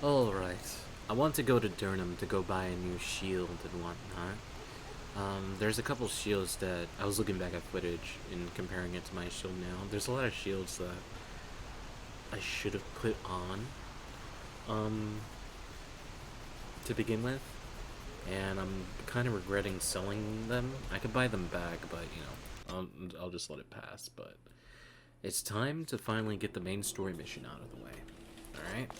Alright. I want to go to Durham to go buy a new shield and whatnot. There's a couple shields that I was looking back at footage and comparing it to my shield now. There's a lot of shields that I should have put on to begin with, and I'm kind of regretting selling them. I could buy them back, but you know, I'll just let it pass. But it's time to finally get the main story mission out of the way. Alright?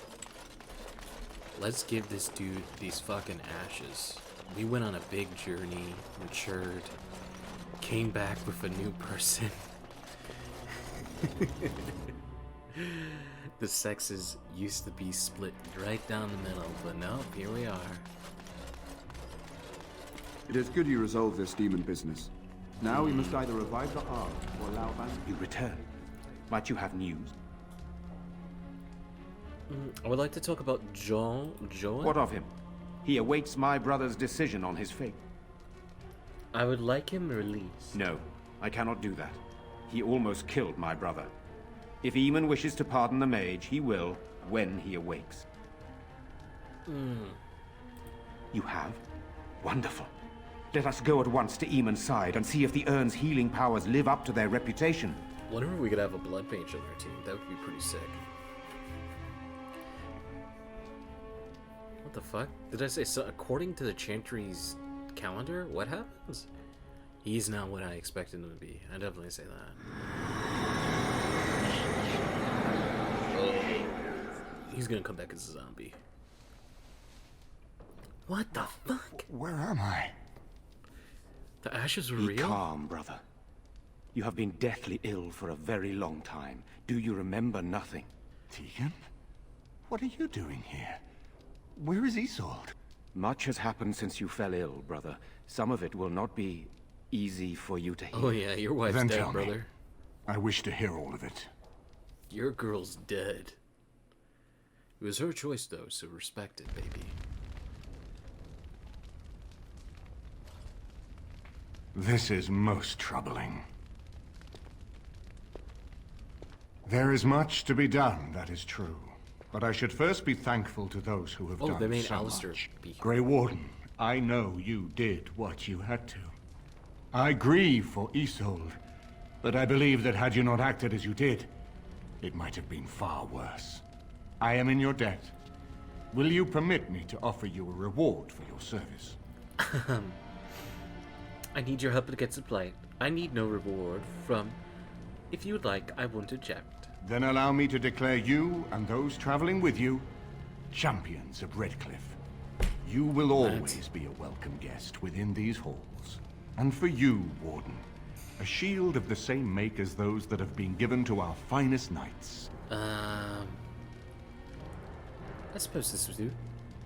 Let's give this dude these fucking ashes. We went on a big journey, matured, came back with a new person. The sexes used to be split right down the middle, but no, here we are. It is good you resolved this demon business. Now we must either revive the Arl or allow Van. You return. Might you have news? I would like to talk about Joel. What of him? He awaits my brother's decision on his fate. I would like him released. No, I cannot do that. He almost killed my brother. If Aemond wishes to pardon the mage, he will, when he awakes. You have? Wonderful. Let us go at once to Aemond's side and see if the urn's healing powers live up to their reputation. Wonder if we could have a blood mage on our team. That would be pretty sick. What the fuck? Did I say so? According to the Chantry's calendar, what happens? He's not what I expected him to be. I definitely say that. He's gonna come back as a zombie. What the fuck? Where am I? The ashes were Be real? calm, brother. You have been deathly ill for a very long time. Do you remember nothing? Tegan? What are you doing here? Where is Isolde? Much has happened since you fell ill, brother. Some of it will not be easy for you to hear. Oh yeah, your wife's Then dead, tell me. brother. I wish to hear all of it. Your girl's dead. It was her choice though, so respect it, baby. This is most troubling. There is much to be done, that is true. But I should first be thankful to those who have Oh, they done made so Alistair much. be here. Grey Warden, I know you did what you had to. I grieve for Isolde, but I believe that had you not acted as you did, it might have been far worse. I am in your debt. Will you permit me to offer you a reward for your service? I need your help to get supplied. I need no reward from... If you would like, I won't object. Then allow me to declare you and those traveling with you champions of Redcliffe. You will always be a welcome guest within these halls. And for you, Warden, a shield of the same make as those that have been given to our finest knights. I suppose this will do.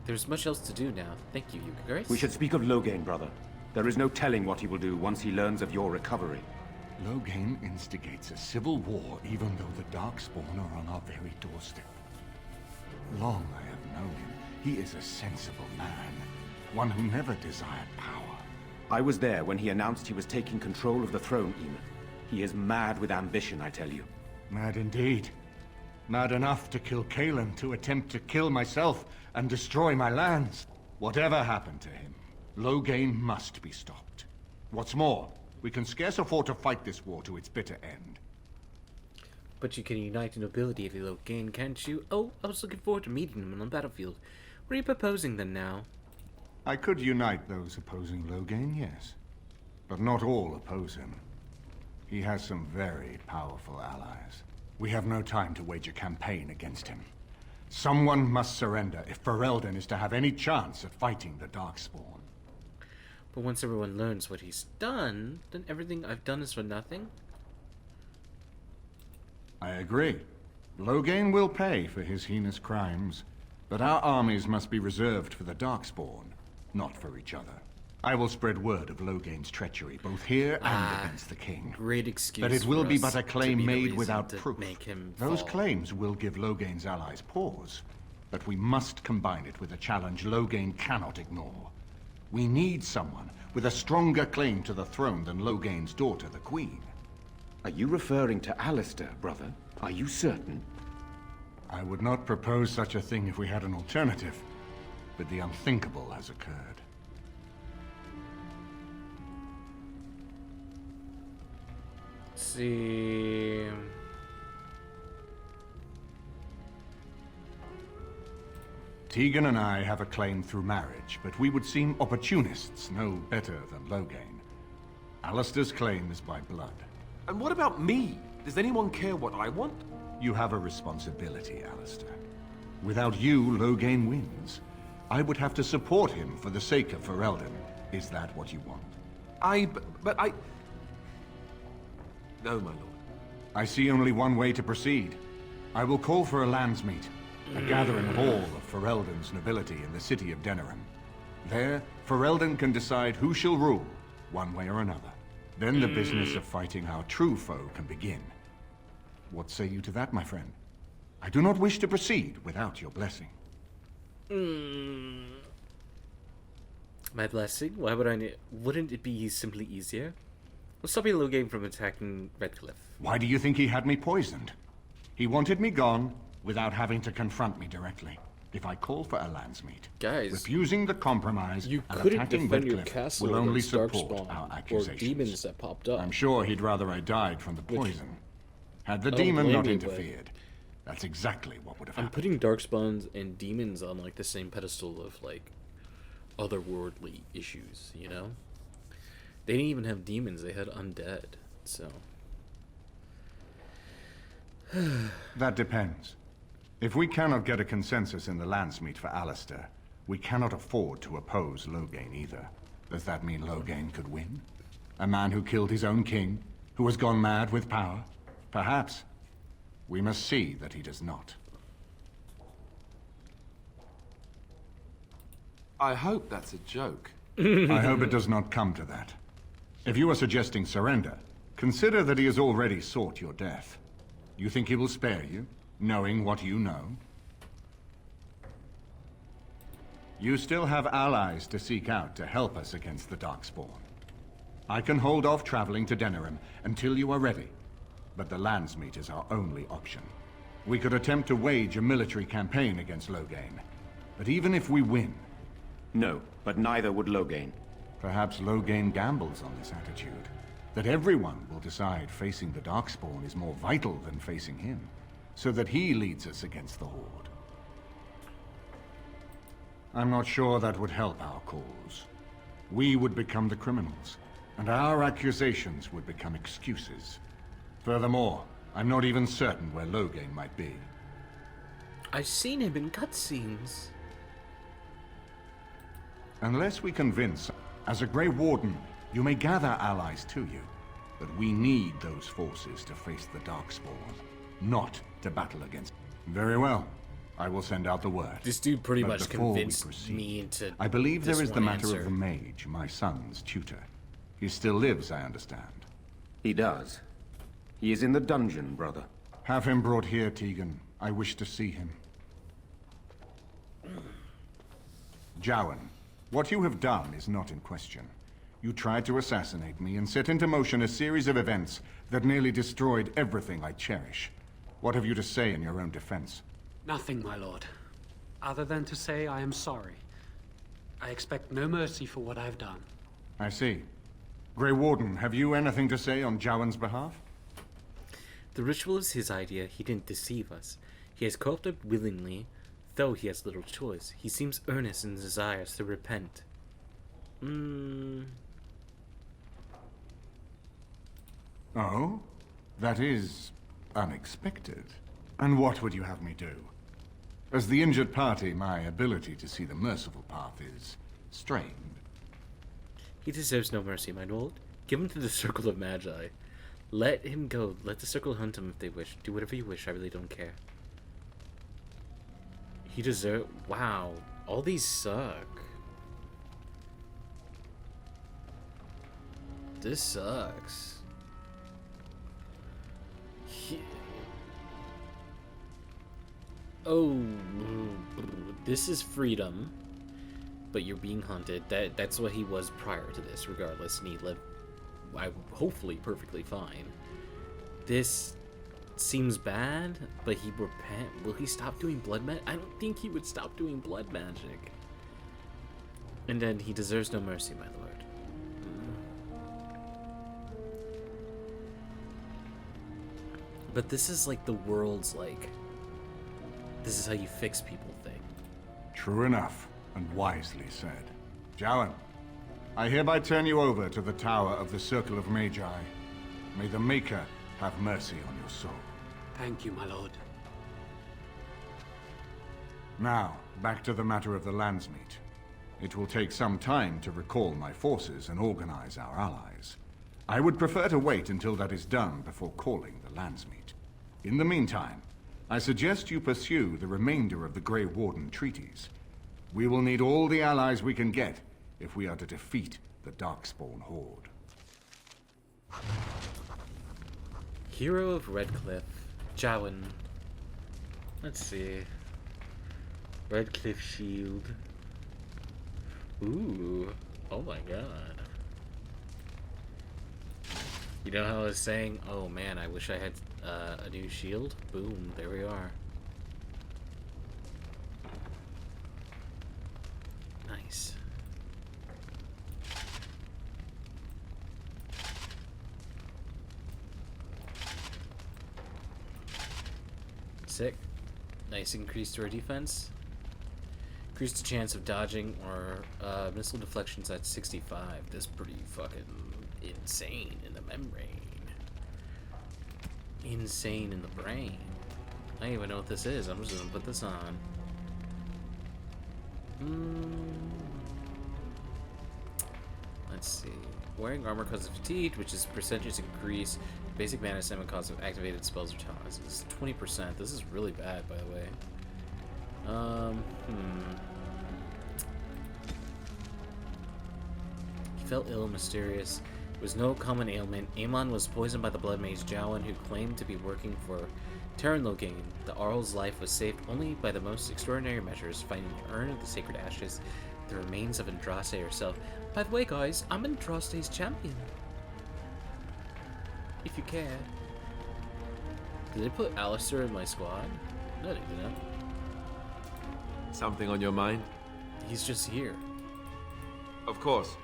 There's much else to do now. Thank you, Grace. We should speak of Loghain, brother. There is no telling what he will do once he learns of your recovery. Loghain instigates a civil war even though the Darkspawn are on our very doorstep. Long I have known him. He is a sensible man, one who never desired power. I was there when he announced he was taking control of the throne, Aemond. He is mad with ambition, I tell you. Mad indeed. Mad enough to kill Kaelin, to attempt to kill myself and destroy my lands. Whatever happened to him, Loghain must be stopped. What's more, we can scarce afford to fight this war to its bitter end. But you can unite the nobility if you Loghain, can't you? Oh, I was looking forward to meeting him on the battlefield. What are you proposing then now? I could unite those opposing Loghain, yes. But not all oppose him. He has some very powerful allies. We have no time to wage a campaign against him. Someone must surrender if Ferelden is to have any chance at fighting the Darkspawn. But once everyone learns what he's done, then everything I've done is for nothing? I agree. Loghain will pay for his heinous crimes, but our armies must be reserved for the Darkspawn, not for each other. I will spread word of Loghain's treachery, both here and against the king. Great excuse. But it will for be us but a to claim be the made reason without to proof. Make him Those fall. claims will give Loghain's allies pause, but we must combine it with a challenge Loghain cannot ignore. We need someone with a stronger claim to the throne than Loghain's daughter, the Queen. Are you referring to Alistair, brother? Are you certain? I would not propose such a thing if we had an alternative, but the unthinkable has occurred. See. Tegan and I have a claim through marriage, but we would seem opportunists no better than Loghain. Alistair's claim is by blood. And what about me? Does anyone care what I want? You have a responsibility, Alistair. Without you, Loghain wins. I would have to support him for the sake of Ferelden. Is that what you want? But I... No, my lord. I see only one way to proceed. I will call for a landsmeet, a gathering of all of Ferelden's nobility in the city of Denerim. There, Ferelden can decide who shall rule, one way or another. Then the business of fighting our true foe can begin. What say you to that, my friend? I do not wish to proceed without your blessing. My blessing? Why would I need... Wouldn't it be simply easier? We'll stop Loghain from attacking Redcliffe. Why do you think he had me poisoned? He wanted me gone without having to confront me directly. If I call for a landsmeet, Guys, refusing the compromise you and couldn't attacking defend your Redcliffe castle will only against support Darkspawn our or accusations. demons that popped up. I'm sure he'd rather I died from the poison. Had the I don't demon blame not you, but interfered, that's exactly what would have I'm happened. putting Darkspawns and demons on like the same pedestal of like otherworldly issues, you know? They didn't even have demons, they had undead, so That depends. If we cannot get a consensus in the landsmeet for Alistair, we cannot afford to oppose Loghain either. Does that mean Loghain could win? A man who killed his own king, who has gone mad with power? Perhaps. We must see that he does not. I hope that's a joke. I hope it does not come to that. If you are suggesting surrender, consider that he has already sought your death. You think he will spare you, knowing what you know? You still have allies to seek out to help us against the Darkspawn. I can hold off traveling to Denerim until you are ready, but the landsmeet is our only option. We could attempt to wage a military campaign against Loghain, but even if we win... No, but neither would Loghain. Perhaps Loghain gambles on this attitude, that everyone will decide facing the Darkspawn is more vital than facing him, so that he leads us against the Horde. I'm not sure that would help our cause. We would become the criminals, and our accusations would become excuses. Furthermore, I'm not even certain where Loghain might be. I've seen him in cutscenes. Unless we convince, as a Grey Warden, you may gather allies to you, but we need those forces to face the Darkspawn, not to battle against. Very well. I will send out the word. This dude pretty But much before we convinced proceed, me into I believe this there is the one matter answer. of the mage, my son's tutor. He still lives, I understand. He does. He is in the dungeon, brother. Have him brought here, Tegan. I wish to see him. Jowan, what you have done is not in question. You tried to assassinate me and set into motion a series of events that nearly destroyed everything I cherish. What have you to say in your own defense? Nothing, my lord. Other than to say I am sorry. I expect no mercy for what I've done. I see. Grey Warden, have you anything to say on Jowan's behalf? The ritual is his idea. He didn't deceive us. He has coped up willingly, though he has little choice. He seems earnest in his desires to repent. Oh? That is unexpected. And what would you have me do? As the injured party, my ability to see the merciful path is strained. He deserves no mercy, my lord. Give him to the Circle of Magi. Let him go. Let the Circle hunt him if they wish. Do whatever you wish. I really don't care. He deserves... Wow. All these suck. This sucks. Oh, this is freedom, but you're being hunted. That's what he was prior to this, regardless, and he lived, hopefully, perfectly fine. This seems bad, but he repent. Will he stop doing blood magic? I don't think he would stop doing blood magic. And then he deserves no mercy, my lord. But this is like the world's like, this is how you fix people thing. True enough, and wisely said. Jowan, I hereby turn you over to the Tower of the Circle of Magi. May the Maker have mercy on your soul. Thank you, my lord. Now, back to the matter of the Landsmeet. It will take some time to recall my forces and organize our allies. I would prefer to wait until that is done before calling the Landsmeet. In the meantime, I suggest you pursue the remainder of the Grey Warden treaties. We will need all the allies we can get if we are to defeat the Darkspawn Horde. Hero of Redcliffe, Jowan. Let's see. Redcliffe Shield. Ooh. Oh my god. You know how I was saying, oh man, I wish I had a new shield? Boom, there we are. Nice. Sick. Nice increase to our defense. Increase the chance of dodging or missile deflections at 65. That's pretty fucking insane in the membrane. Insane in the brain. I don't even know what this is. I'm just gonna put this on. Let's see. Wearing armor causes fatigue, which is percentage increase. Basic mana stamina cause of activated spells or talents. This is 20%. This is really bad, by the way. He felt ill and mysterious. It was no common ailment. Aemond was poisoned by the blood mage Jowan, who claimed to be working for Terran Logain. The Arl's life was saved only by the most extraordinary measures, finding the urn of the sacred ashes, the remains of Andraste herself. By the way, guys, I'm Andraste's champion. If you care. Did they put Alistair in my squad? No, they didn't. Something on your mind? He's just here. Of course.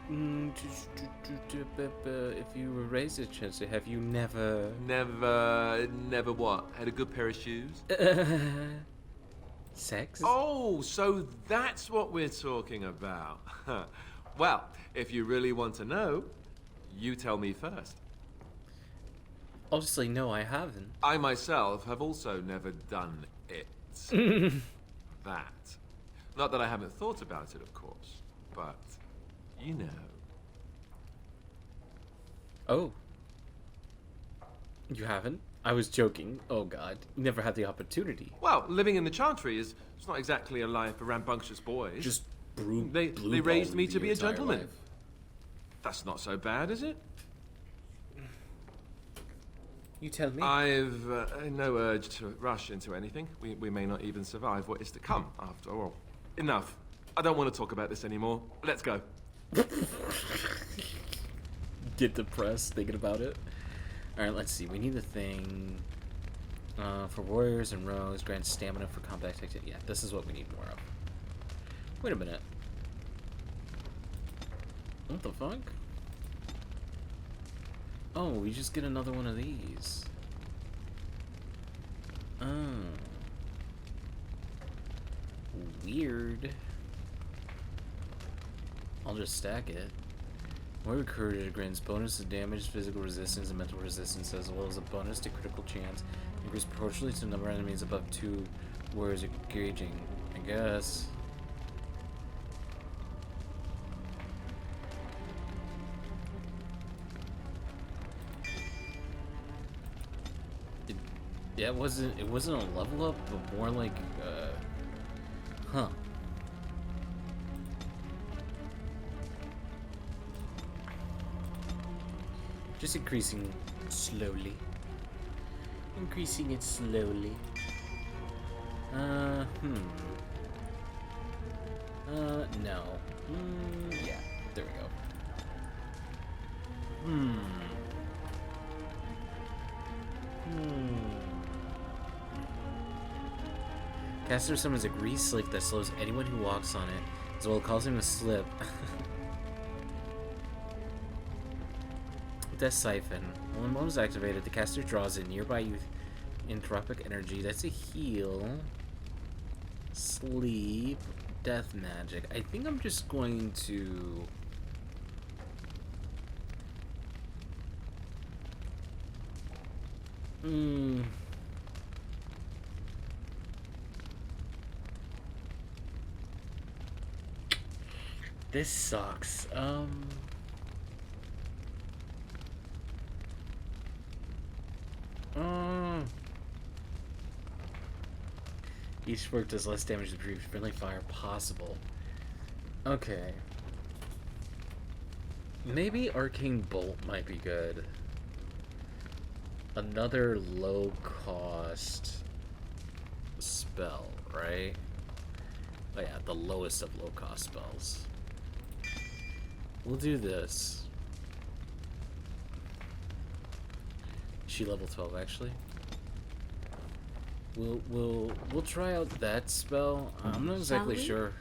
If you were raised a chance, have you never... Never what? Had a good pair of shoes? Sex? Oh, so that's what we're talking about. Well, if you really want to know, you tell me first. Obviously, no, I haven't. I myself have also never done it. That. Not that I haven't thought about it, of course, but you know. Oh. You haven't? I was joking. Oh god. You never had the opportunity. Well, living in the Chantry is it's not exactly a life for rambunctious boys. Just they raised me to be a gentleman. That's not so bad, is it? You tell me. I've no urge to rush into anything. We may not even survive what is to come, after all. Enough. I don't want to talk about this anymore. Let's go. Get depressed thinking about it. Alright, let's see. We need a thing for warriors and rogues. Grant stamina for combat activity. Yeah, this is what we need more of. Wait a minute. What the fuck? Oh, we just get another one of these. Oh. Weird. I'll just stack it. Warrior Courage grants bonus to damage, physical resistance, and mental resistance, as well as a bonus to critical chance. Increase proportionally to the number of enemies above 2 warriors engaging. I guess. Yeah, it wasn't a level up, but more like, huh. Just increasing slowly. Increasing it slowly. No. Yeah, there we go. Caster summons a grease slick that slows anyone who walks on it, as well as causing him to slip. Death Siphon. When the mode is activated, the caster draws in nearby entropic energy. That's a heal. Sleep. Death magic. I think I'm just going to... This sucks. Each spark does less damage than previous friendly fire possible. Okay. Maybe Arcane Bolt might be good. Another low cost spell, right? Oh yeah, the lowest of low cost spells. We'll do this. She level 12 actually. We'll try out that spell. I'm not exactly sure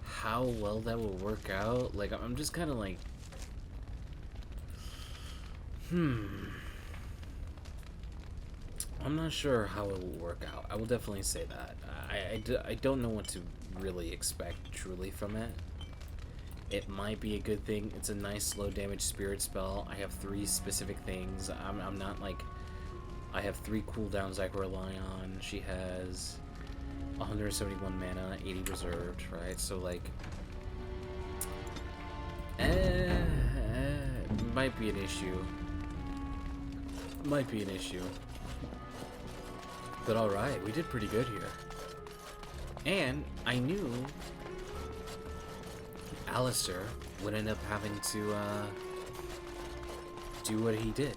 how well that will work out. Like I'm just kind of like I'm not sure how it will work out. I will definitely say that. I don't know what to really expect truly from it. It might be a good thing. It's a nice low damage spirit spell. I have 3 specific things. I'm not like... I have 3 cooldowns I can rely on. She has 171 mana, 80 reserved, right? So like... might be an issue. Might be an issue. But alright, we did pretty good here. And I knew Alistair would end up having to do what he did.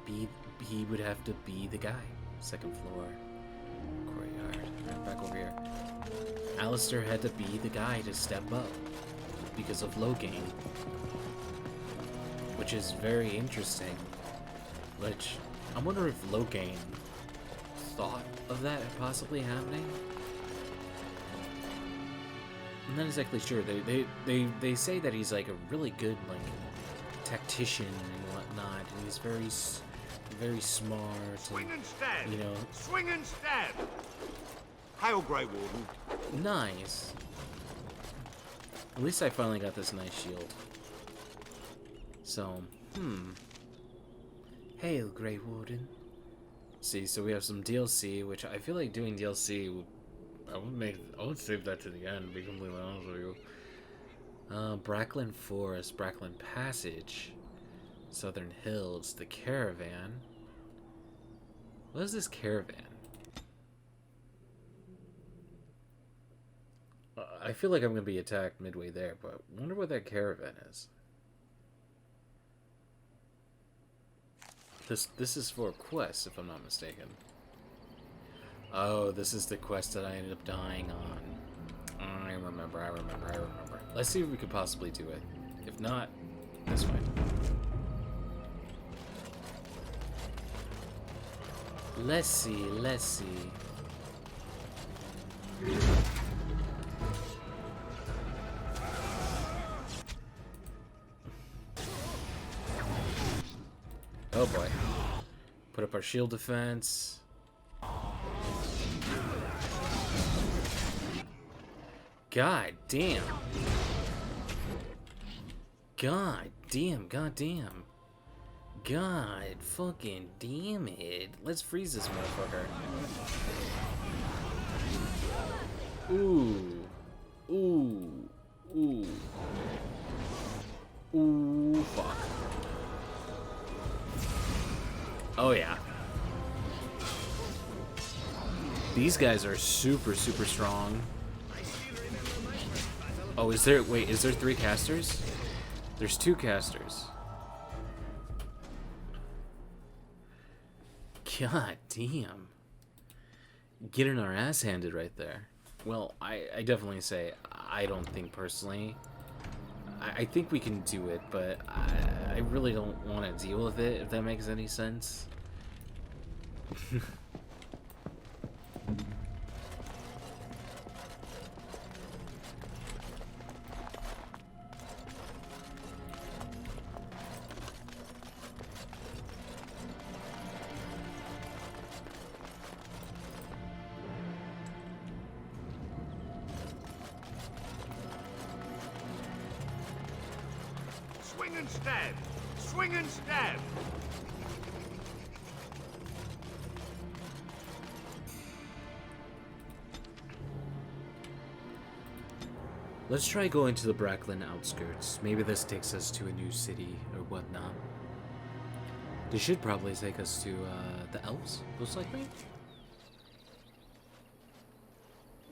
He would have to be the guy. Second floor. Courtyard. Right, back over here. Alistair had to be the guy to step up because of Logain. Which is very interesting. Which I wonder if Logain thought of that possibly happening. I'm not exactly sure. They say that he's like a really good like tactician and whatnot, and he's very smart. Swing and stab. You know. Swing and stab. Hail, Grey Warden. Nice. At least I finally got this nice shield. So, Hail, Grey Warden. See, so we have some DLC, which I feel like doing DLC would... I would save that to the end, to be completely honest with you. Bracklin Forest, Bracklin Passage, Southern Hills, the Caravan. What is this caravan? I feel like I'm gonna be attacked midway there, but I wonder what that caravan is. This is for a quest, if I'm not mistaken. Oh, this is the quest that I ended up dying on. I remember. Let's see if we could possibly do it. If not, that's fine. Let's see. Oh boy. Put up our shield defense. God damn. God damn. God fucking damn it. Let's freeze this motherfucker. Ooh. Fuck. Oh yeah. These guys are super strong. Oh, is there 3 casters? There's 2 casters. God damn. Getting our ass handed right there. Well, I definitely say, I don't think personally. I think we can do it, but I really don't want to deal with it, if that makes any sense. Swing and stab! Swing and stab! Let's try going to the Bracklin outskirts. Maybe this takes us to a new city or whatnot. This should probably take us to the elves, most likely.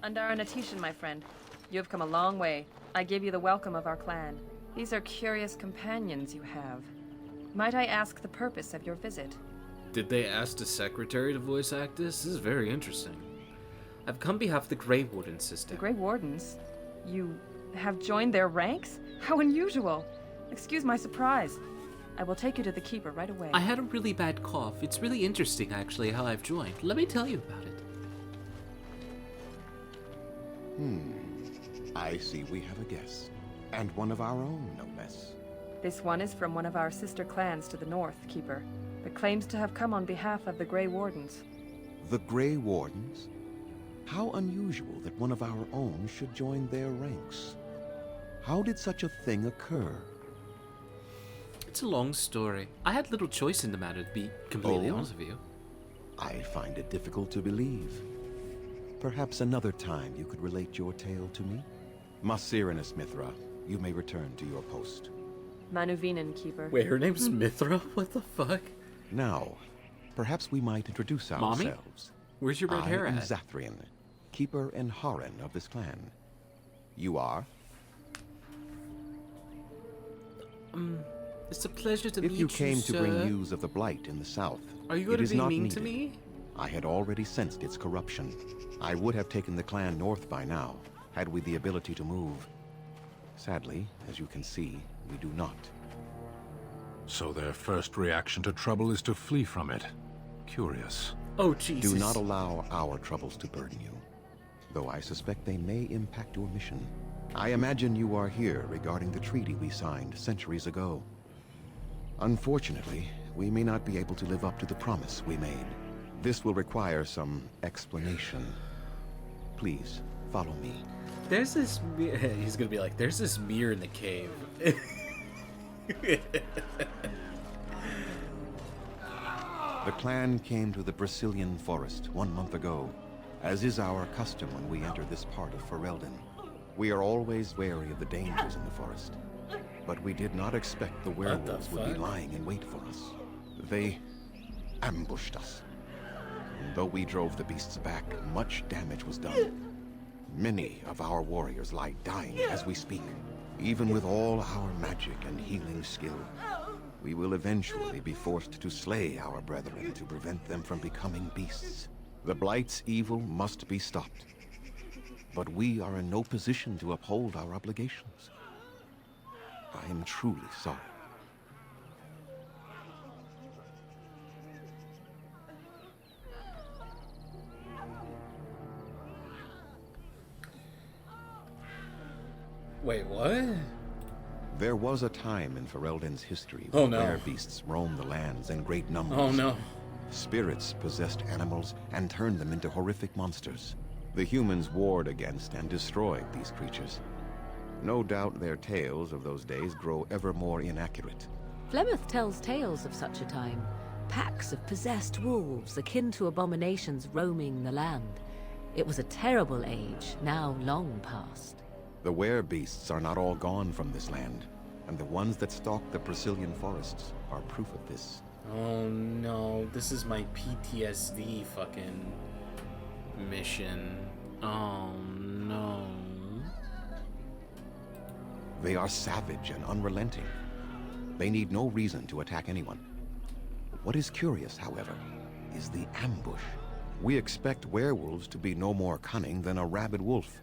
Andara Natishan, my friend. You have come a long way. I give you the welcome of our clan. These are curious companions you have. Might I ask the purpose of your visit? Did they ask the secretary to voice act this? This is very interesting. I've come behalf of the Grey Warden system. The Grey Wardens? You have joined their ranks? How unusual! Excuse my surprise. I will take you to the Keeper right away. I had a really bad cough. It's really interesting, actually, how I've joined. Let me tell you about it. I see we have a guest. And one of our own, no less. This one is from one of our sister clans to the north, Keeper, but claims to have come on behalf of the Grey Wardens. The Grey Wardens? How unusual that one of our own should join their ranks. How did such a thing occur? It's a long story. I had little choice in the matter, to be completely honest with you. I find it difficult to believe. Perhaps another time you could relate your tale to me? Masirinus Mithra, you may return to your post. Manuvinan, Keeper. Wait, her name's Mithra? What the fuck? Now, perhaps we might introduce Mommy? ourselves. Where's your red hair I am at? Zathrian, Keeper and Haran of this clan. You are? It's a pleasure to meet If you, you came to bring sir. news of the Blight in the south, Are you it going to is be not mean needed. to me? I had already sensed its corruption. I would have taken the clan north by now, had we the ability to move. Sadly, as you can see, we do not. So their first reaction to trouble is to flee from it. Curious. Oh, Jesus. Do not allow our troubles to burden you, though I suspect they may impact your mission. I imagine you are here regarding the treaty we signed centuries ago. Unfortunately, we may not be able to live up to the promise we made. This will require some explanation. Please, follow me. There's this... He's going to be like, there's this mirror in the cave. The clan came to the Brazilian forest 1 month ago, as is our custom when we enter this part of Ferelden. We are always wary of the dangers in the forest, but we did not expect the werewolves would be fuck? lying in wait for us. They ambushed us. And though we drove the beasts back, much damage was done. Many of our warriors lie dying as we speak. Even with all our magic and healing skill, we will eventually be forced to slay our brethren to prevent them from becoming beasts. The Blight's evil must be stopped. But we are in no position to uphold our obligations. I am truly sorry. Wait, what? There was a time in Ferelden's history Oh, when no. beasts roamed the lands in great numbers. Oh, no. Spirits possessed animals and turned them into horrific monsters. The humans warred against and destroyed these creatures. No doubt their tales of those days grow ever more inaccurate. Flemeth tells tales of such a time. Packs of possessed wolves akin to abominations roaming the land. It was a terrible age, now long past. The werebeasts are not all gone from this land, and the ones that stalk the Brazilian forests are proof of this. Oh no, this is my PTSD fucking mission. Oh no. They are savage and unrelenting. They need no reason to attack anyone. What is curious, however, is the ambush. We expect werewolves to be no more cunning than a rabid wolf.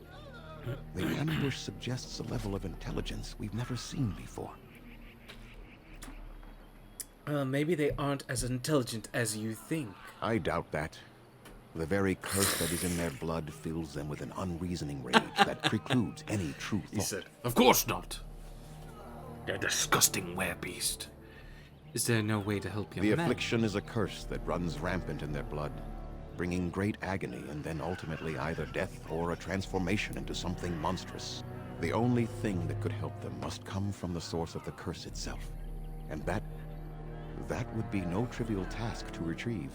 The ambush suggests a level of intelligence we've never seen before. Maybe they aren't as intelligent as you think. I doubt that. The very curse that is in their blood fills them with an unreasoning rage that precludes any true thought. He said, "Of course not. They're disgusting werebeast." Is there no way to help you? The affliction is a curse that runs rampant in their blood, bringing great agony and then ultimately either death or a transformation into something monstrous. The only thing that could help them must come from the source of the curse itself. And that would be no trivial task to retrieve.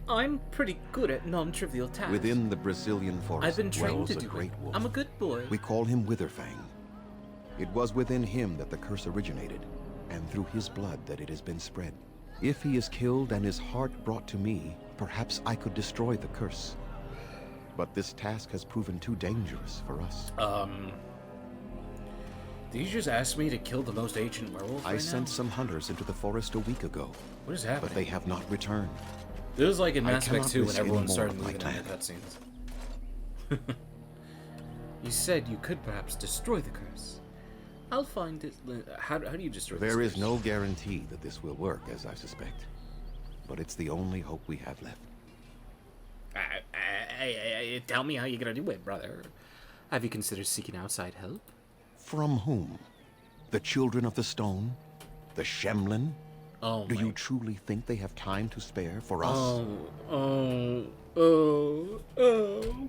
I'm pretty good at non-trivial tasks. Within the Brazilian forest I've been trained dwells to a do great it. wolf. I'm a good boy. We call him Witherfang. It was within him that the curse originated, and through his blood that it has been spread. If he is killed and his heart brought to me, perhaps I could destroy the curse. But this task has proven too dangerous for us. Did you just ask me to kill the most ancient werewolf I sent some hunters into the forest a week ago. What is happening? But they have not returned. This was like in I Mass Effect cannot 2 when risk everyone any more started of my moving out of clan. cutscenes. You said you could perhaps destroy the curse. I'll find it. How do you destroy this There is curse? no guarantee that this will work, as I suspect. But it's the only hope we have left. Tell me how you're gonna do it, brother. Have you considered seeking outside help? From whom? The Children of the Stone? The Shemlin? Oh, Do you truly think they have time to spare for us?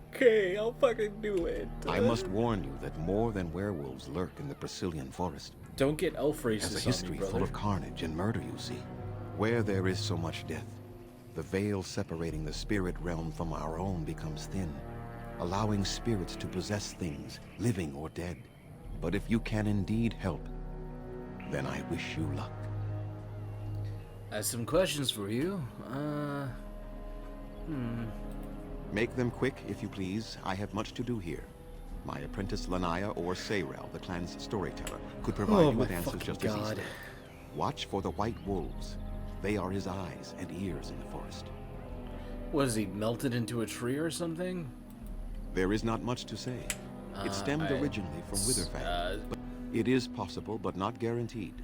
Okay, I'll fucking do it. I must warn you that more than werewolves lurk in the Brazilian forest. Don't get elf It has a races on me, history brother. full of carnage and murder, you see. Where there is so much death, the veil separating the spirit realm from our own becomes thin, allowing spirits to possess things, living or dead. But if you can indeed help, then I wish you luck. I have some questions for you. Make them quick, if you please. I have much to do here. My apprentice Lanaya or Sayrel, the clan's storyteller, could provide Oh you with my answers fucking just as God. easily. Watch for the white wolves. They are his eyes and ears in the forest. Was he melted into a tree or something? There is not much to say. It stemmed originally from Witherfang. But it is possible, but not guaranteed.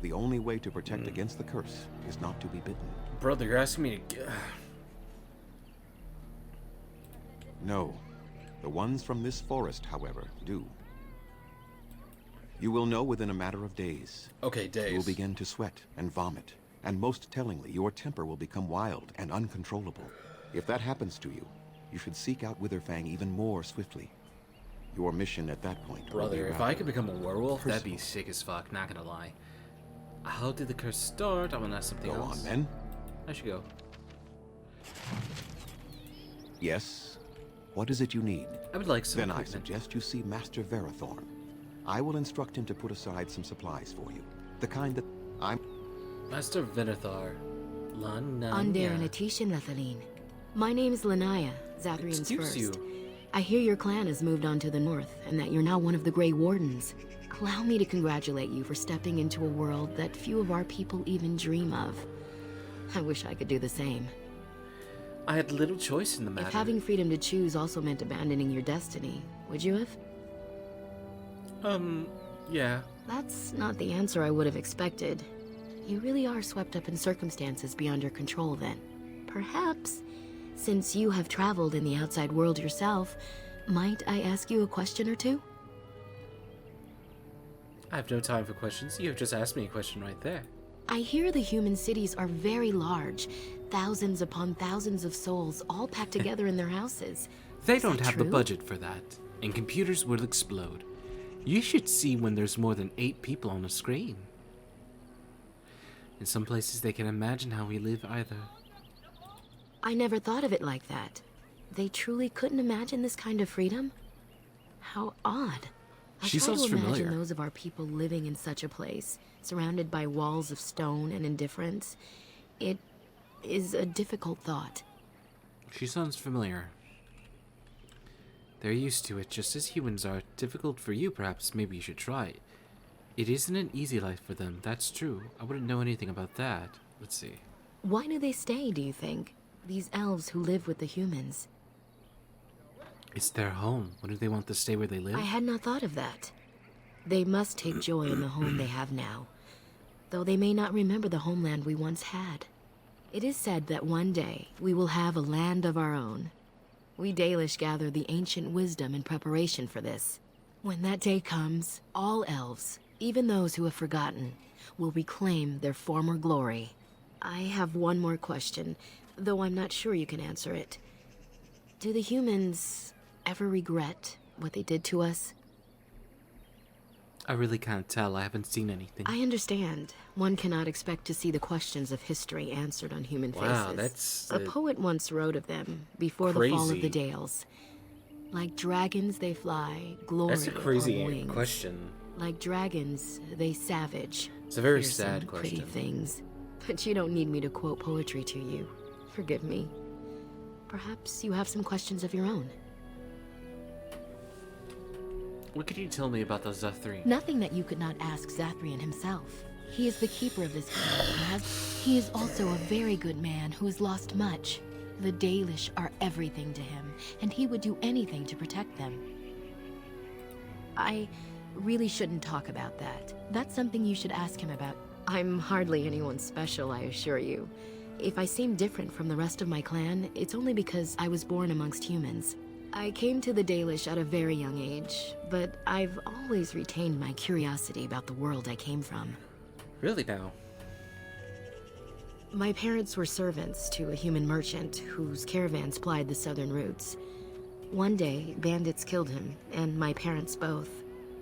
The only way to protect against the curse is not to be bitten. Brother, you're asking me to... No. The ones from this forest, however, do. You will know within a matter of days. Okay, days. You will begin to sweat and vomit. And most tellingly, your temper will become wild and uncontrollable. If that happens to you, you should seek out Witherfang even more swiftly. Your mission at that point will be Brother, if rather I could become a werewolf, that'd be personal. sick as fuck, not gonna lie. How did the curse start? I wanna ask something Go else. on, then. I should go. Yes? What is it you need? I would like some Then I equipment. suggest you see Master Verathorn. I will instruct him to put aside some supplies for you. The kind that I'm... Master Venathar. Lanaya. Under Natishan Lethaline. My name's Lanaya, Zathrian's Excuse first. you. I hear your clan has moved on to the north, and that you're now one of the Grey Wardens. Allow me to congratulate you for stepping into a world that few of our people even dream of. I wish I could do the same. I had little choice in the matter. If having freedom to choose also meant abandoning your destiny, would you have? Yeah. That's not the answer I would have expected. You really are swept up in circumstances beyond your control then. Perhaps, since you have traveled in the outside world yourself, might I ask you a question or two? I have no time for questions. You have just asked me a question right there. I hear the human cities are very large. Thousands upon thousands of souls all packed together in their houses. They Is don't that have the true? budget for that, and computers will explode. You should see when there's more than 8 people on a screen. In some places they can imagine how we live either. I never thought of it like that. They truly couldn't imagine this kind of freedom? How odd. I She try to sounds imagine familiar. those of our people living in such a place, surrounded by walls of stone and indifference. It is a difficult thought. She sounds familiar. They're used to it just as humans are. Difficult for you, perhaps. Maybe you should try it. It isn't an easy life for them, that's true. I wouldn't know anything about that. Let's see. Why do they stay, do you think? These elves who live with the humans. It's their home. Wouldn't they want to stay where they live? I had not thought of that. They must take joy in the home they have now, though they may not remember the homeland we once had. It is said that one day we will have a land of our own. We Dalish gather the ancient wisdom in preparation for this. When that day comes, all elves, even those who have forgotten, will reclaim their former glory. I have one more question, though I'm not sure you can answer it. Do the humans ever regret what they did to us? I really can't tell. I haven't seen anything. I understand. One cannot expect to see the questions of history answered on human Wow, faces. that's a poet once wrote of them before the fall of the crazy. Dales. Like dragons they fly, glory That's a crazy on wings. question. Like dragons, they savage. It's a very fearsome, sad question. Pretty things. But you don't need me to quote poetry to you. Forgive me. Perhaps you have some questions of your own. What could you tell me about the Zethri? Nothing that you could not ask Zathrian himself. He is the keeper of this kingdom. He is also a very good man who has lost much. The Dalish are everything to him, and he would do anything to protect them. I really shouldn't talk about that. That's something you should ask him about. I'm hardly anyone special, I assure you. If I seem different from the rest of my clan, it's only because I was born amongst humans. I came to the Dalish at a very young age, but I've always retained my curiosity about the world I came from. Really now? My parents were servants to a human merchant whose caravans plied the southern routes. One day, bandits killed him, and my parents both.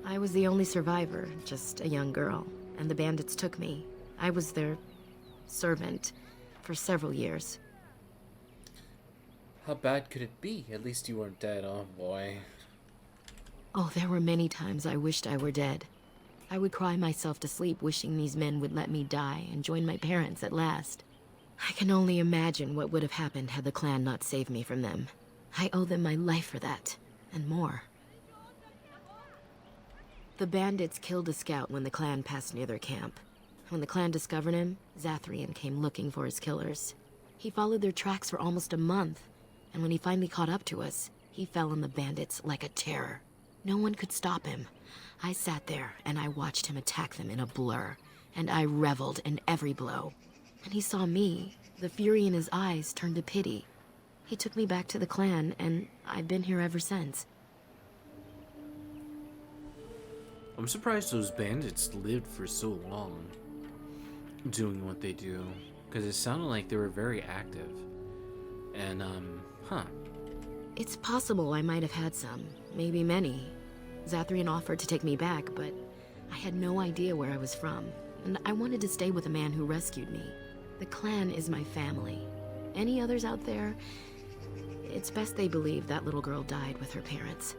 I was the only survivor, just a young girl, and the bandits took me. I was their servant for several years. How bad could it be? At least you weren't dead, oh boy. Oh, there were many times I wished I were dead. I would cry myself to sleep wishing these men would let me die and join my parents at last. I can only imagine what would have happened had the clan not saved me from them. I owe them my life for that, and more. The bandits killed a scout when the clan passed near their camp. When the clan discovered him, Zathrian came looking for his killers. He followed their tracks for almost a month, and when he finally caught up to us, he fell on the bandits like a terror. No one could stop him. I sat there and I watched him attack them in a blur, and I reveled in every blow. When he saw me, the fury in his eyes turned to pity. He took me back to the clan, and I've been here ever since. I'm surprised those bandits lived for so long doing what they do, because it sounded like they were very active. And, It's possible I might have had some, maybe many. Zathrian offered to take me back, but I had no idea where I was from, and I wanted to stay with the man who rescued me. The clan is my family. Any others out there? It's best they believe that little girl died with her parents.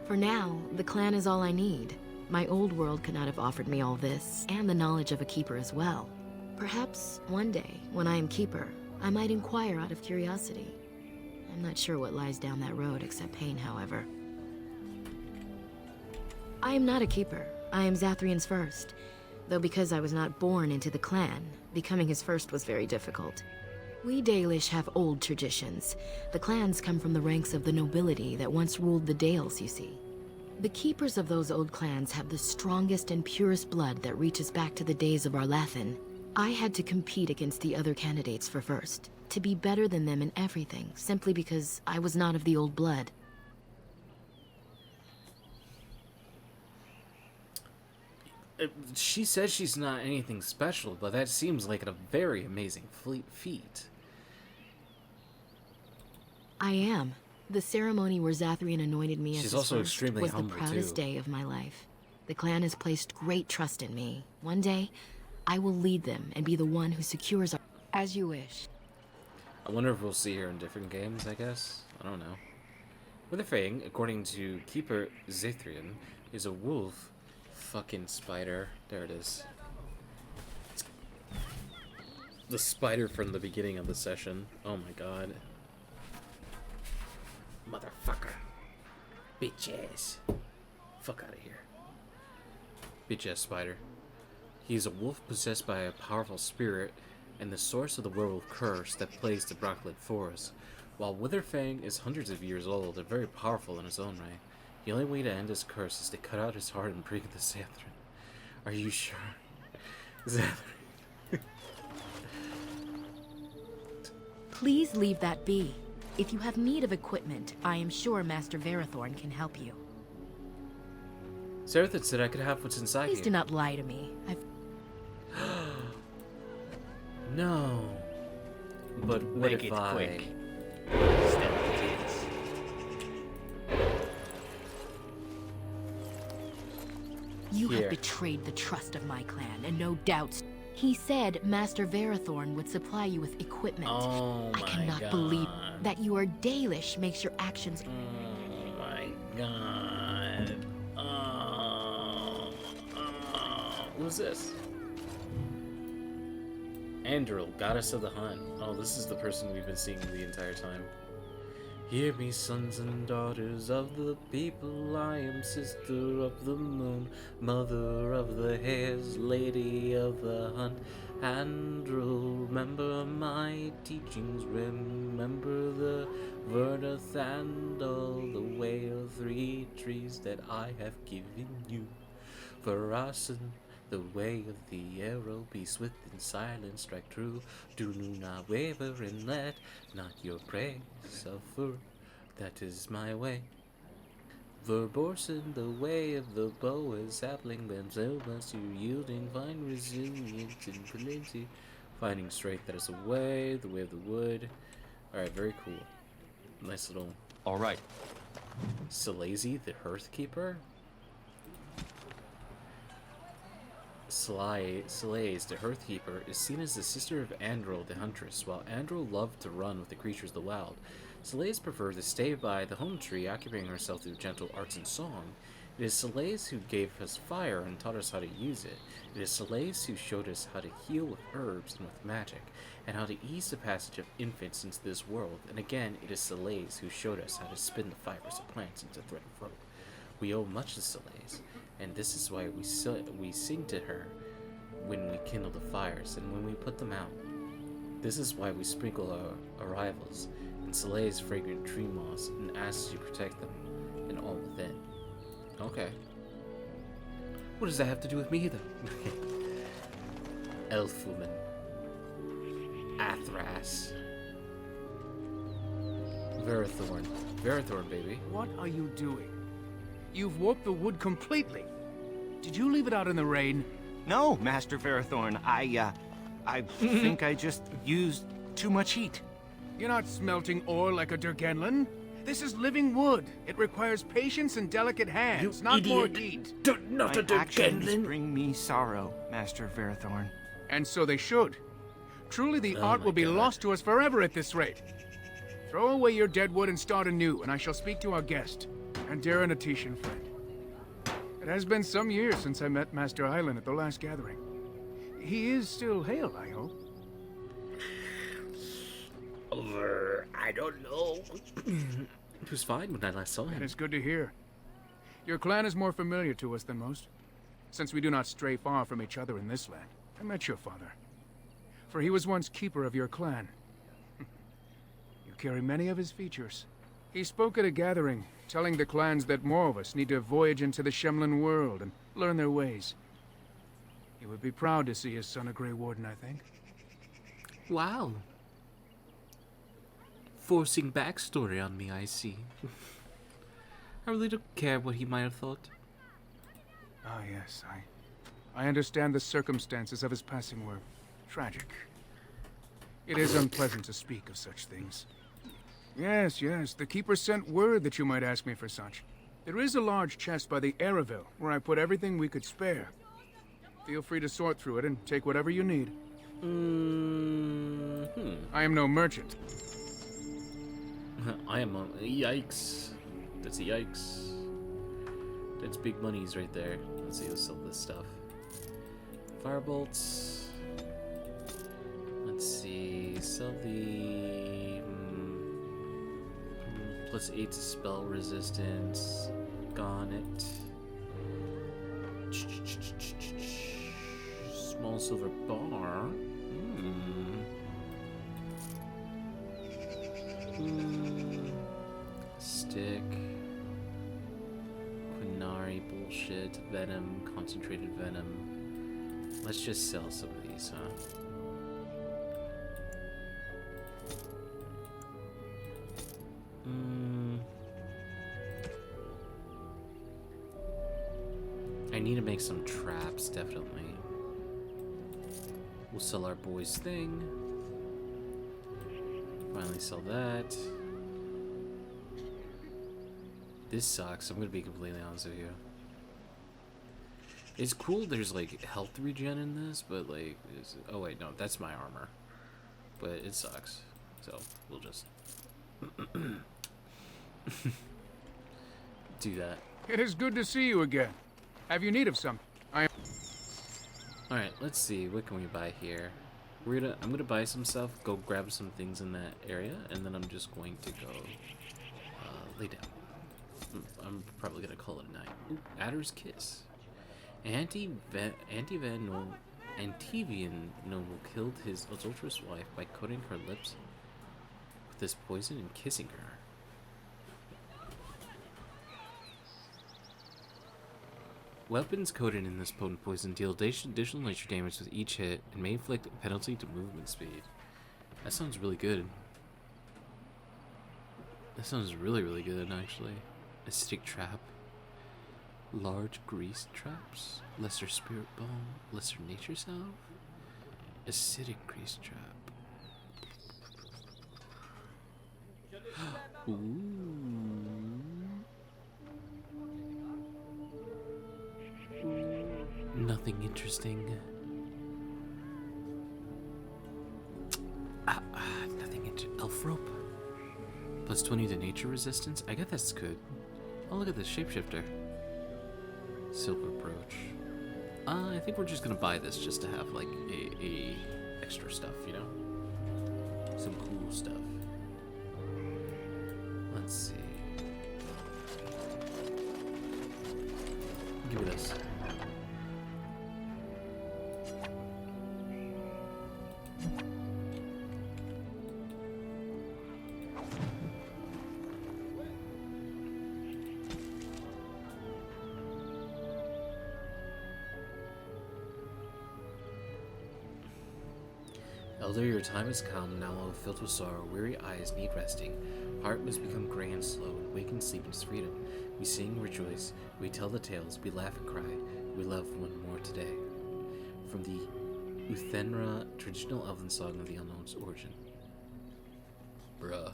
For now, the clan is all I need. My old world could not have offered me all this, and the knowledge of a keeper as well. Perhaps one day, when I am keeper, I might inquire out of curiosity. I'm not sure what lies down that road except pain, however. I am not a keeper. I am Zathrian's first. Though because I was not born into the clan, becoming his first was very difficult. We Dalish have old traditions. The clans come from the ranks of the nobility that once ruled the Dales, you see. The keepers of those old clans have the strongest and purest blood that reaches back to the days of Arlathan. I had to compete against the other candidates for first, to be better than them in everything, simply because I was not of the old blood. She says she's not anything special, but that seems like a very amazing feat. I am. The ceremony where Zathrian anointed me as She's his also first extremely was the humble, proudest too. day of my life. The clan has placed great trust in me. One day, I will lead them and be the one who secures our... As you wish. I wonder if we'll see her in different games, I guess? I don't know. Witherfang, according to Keeper Zathrian, is a wolf. Fucking spider. There it is. It's the spider from the beginning of the session. Oh my god. Motherfucker. Bitch ass. Fuck out of here. Bitch ass spider. He is a wolf possessed by a powerful spirit and the source of the werewolf curse that plagues the Brocklet Forest. While Witherfang is hundreds of years old and very powerful in his own right, the only way to end his curse is to cut out his heart and bring the Zathrin. Are you sure? Zathrin. Please leave that be. If you have need of equipment, I am sure Master Verathorn can help you. Zerathid said I could have what's inside Please here. do not lie to me. No. But what Make if it quick. You Here. have betrayed the trust of my clan, and no doubts. He said Master Verathorn would supply you with equipment. Oh I my cannot god. believe that you are Dalish makes your actions. Oh my god. Who's this? Andril, goddess of the hunt. Oh, this is the person we've been seeing the entire time. Hear me, sons and daughters of the people, I am sister of the moon, mother of the hares, lady of the hunt. Andril, remember my teachings, remember the Verdath and all the way of 3 trees that I have given you. For us and the way of the arrow, be swift and silent, strike true. Do not waver and let not your prey suffer. That is my way. Verborsen, the way of the bow is sapling themselves to yielding fine resilience and plenty. Finding strength, that is the way of the wood. Alright, very cool. Nice little. Alright. Salazy, the Hearthkeeper. Salaise, the Hearthkeeper, is seen as the sister of Andril, the Huntress. While Andril loved to run with the creatures of the wild, Salaise preferred to stay by the home tree, occupying herself through gentle arts and song. It is Salaise who gave us fire and taught us how to use it. It is Salaise who showed us how to heal with herbs and with magic, and how to ease the passage of infants into this world. And again, it is Salaise who showed us how to spin the fibers of plants into thread of rope. We owe much to Salaise, and this is why we sing to her when we kindle the fires and when we put them out. This is why we sprinkle our arrivals in Salaise's fragrant tree moss and ask you to protect them and all within. Okay. What does that have to do with me, though? Elf woman. Athras. Verathorn. Verathorn, baby. What are you doing? You've warped the wood completely. Did you leave it out in the rain? No, Master Verathorn. I think I just used too much heat. You're not smelting ore like a Durgenlin. This is living wood. It requires patience and delicate hands, not more heat. My actions bring me sorrow, Master Verathorn. And so they should. Truly, the art will be lost to us forever at this rate. Throw away your dead wood and start anew, and I shall speak to our guest, and Darren Atishan friend. It has been some years since I met Master Island at the last gathering. He is still hale, I hope. I don't know. He was fine when I last saw him. It's good to hear. Your clan is more familiar to us than most, since we do not stray far from each other in this land. I met your father, for he was once keeper of your clan. You carry many of his features. He spoke at a gathering, telling the clans that more of us need to voyage into the Shemlin world and learn their ways. He would be proud to see his son a Grey Warden, I think. Wow. Forcing backstory on me, I see. I really don't care what he might have thought. Ah, yes, I understand the circumstances of his passing were tragic. It is unpleasant to speak of such things. Yes, the Keeper sent word that you might ask me for such. There is a large chest by the Araville, where I put everything we could spare. Feel free to sort through it and take whatever you need. I am no merchant. I am a... Yikes. That's a yikes. That's big monies right there. Let's see, let's sell this stuff. Firebolts. Let's see, sell the... plus 8 to spell resistance. Garnet. Small silver bar. Stick. Quinari bullshit. Venom. Concentrated venom. Let's just sell some of these, huh? I need to make some traps, definitely. We'll sell our boy's thing. Finally sell that. This sucks, I'm gonna be completely honest with you. It's cool there's like health regen in this, but like, oh wait, no, that's my armor. But it sucks. So we'll just do that. It is good to see you again. Have you need of something? Alright, let's see, what can we buy here? I'm gonna buy some stuff, go grab some things in that area, and then I'm just going to go lay down. I'm probably gonna call it a night. Ooh, Adder's Kiss. Antivian noble killed his adulterous wife by coating her lips with this poison and kissing her. Weapons coated in this potent poison deal additional nature damage with each hit and may inflict a penalty to movement speed. That sounds really good. That sounds really, really good, actually. Acidic trap. Large grease traps. Lesser spirit bomb. Lesser nature salve. Acidic grease trap. Ooh. Nothing interesting. Nothing interesting. Elf rope. Plus 20 to nature resistance. I guess that's good. Oh, look at this shapeshifter. Silver brooch. I think we're just gonna buy this just to have like a extra stuff, you know? Some cool stuff. Let's see. Give it this. Elder, your time has come, now filled with sorrow, weary eyes need resting, heart must become grey and slow, and wake and sleep in its freedom. We sing, rejoice, we tell the tales, we laugh and cry, we love one more today. From the Uthenra traditional elven song of the unknown's origin. Bruh.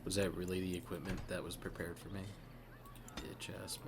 Was that really the equipment that was prepared for me? Bitch ass mother.